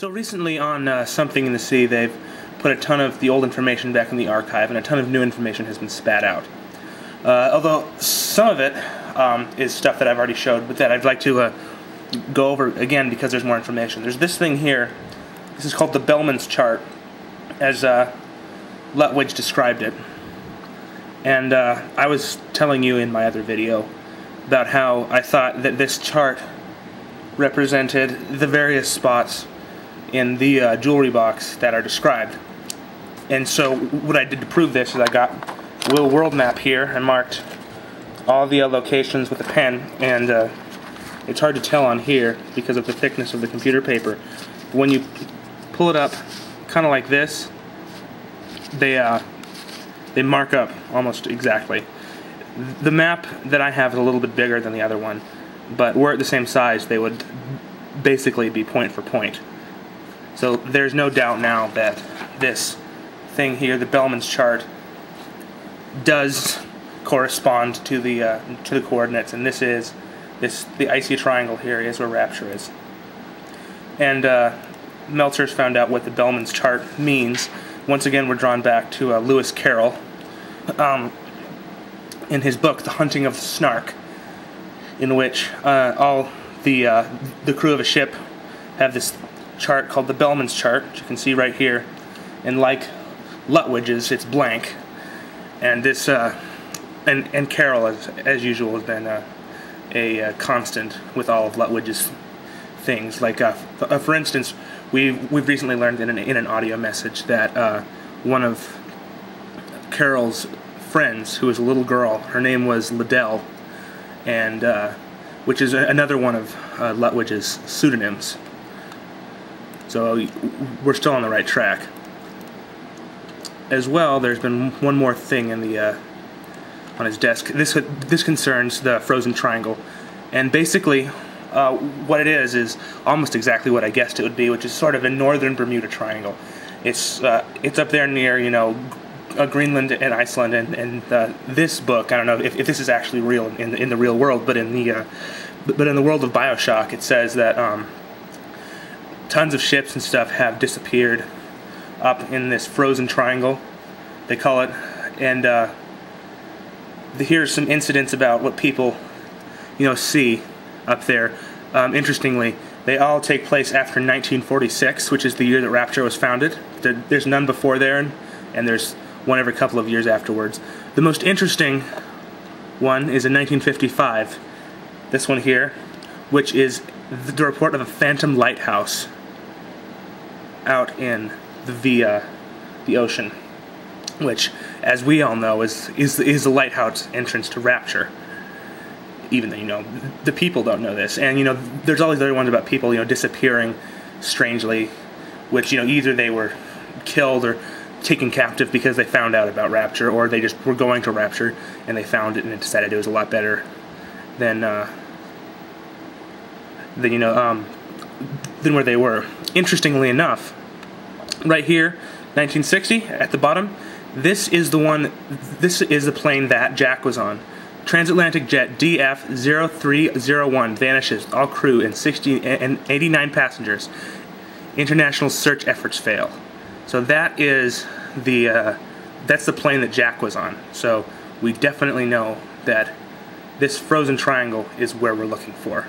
So recently on Something in the Sea, they've put a ton of the old information back in the archive, and a ton of new information has been spat out. Although some of it is stuff that I've already showed, but that I'd like to go over again because there's more information. There's this thing here. This is called the Bellman's chart, as Lutwidge described it. And I was telling you in my other video about how I thought that this chart represented the various spots in the jewelry box that are described. And so what I did to prove this is I got a little world map here and marked all the locations with a pen, and it's hard to tell on here because of the thickness of the computer paper. When you pull it up kind of like this, they mark up almost exactly. The map that I have is a little bit bigger than the other one, but were at the same size, they would basically be point for point. So there's no doubt now that this thing here, the Bellman's chart, does correspond to the coordinates, and the icy triangle here is where Rapture is. And Meltzer's found out what the Bellman's chart means. Once again, we're drawn back to Lewis Carroll in his book, The Hunting of the Snark, in which all the crew of a ship have this chart called the Bellman's chart, which you can see right here, and like Lutwidge's, it's blank. And this and Carroll, as usual, has been a constant with all of Lutwidge's things. Like for instance, we've recently learned in an audio message that one of Carroll's friends, who was a little girl, her name was Liddell, and which is another one of Lutwidge's pseudonyms. So we're still on the right track. As well, there's been one more thing in the on his desk. This concerns the frozen triangle, and basically what it is almost exactly what I guessed it would be, which is sort of a northern Bermuda Triangle. It's up there near, you know, Greenland and Iceland, and this book, I don't know if this is actually real in the real world, but in the world of Bioshock, it says that tons of ships and stuff have disappeared up in this frozen triangle, they call it, and here's some incidents about what people, you know, see up there. Interestingly, they all take place after 1946, which is the year that Rapture was founded. There's none before there, and there's one every couple of years afterwards. The most interesting one is in 1955, this one here, which is the report of a phantom lighthouse out in the ocean, which, as we all know, is the lighthouse entrance to Rapture. Even though, you know, the people don't know this, and, you know, there's all these other ones about people, you know, disappearing strangely, which, you know, either they were killed or taken captive because they found out about Rapture, or they just were going to Rapture and they found it and decided it was a lot better than where they were. Interestingly enough, right here, 1960 at the bottom, this is the plane that Jack was on. Transatlantic jet DF-0301 vanishes, all crew and 89 passengers. International search efforts fail. So that is that's the plane that Jack was on. So we definitely know that this frozen triangle is where we're looking for.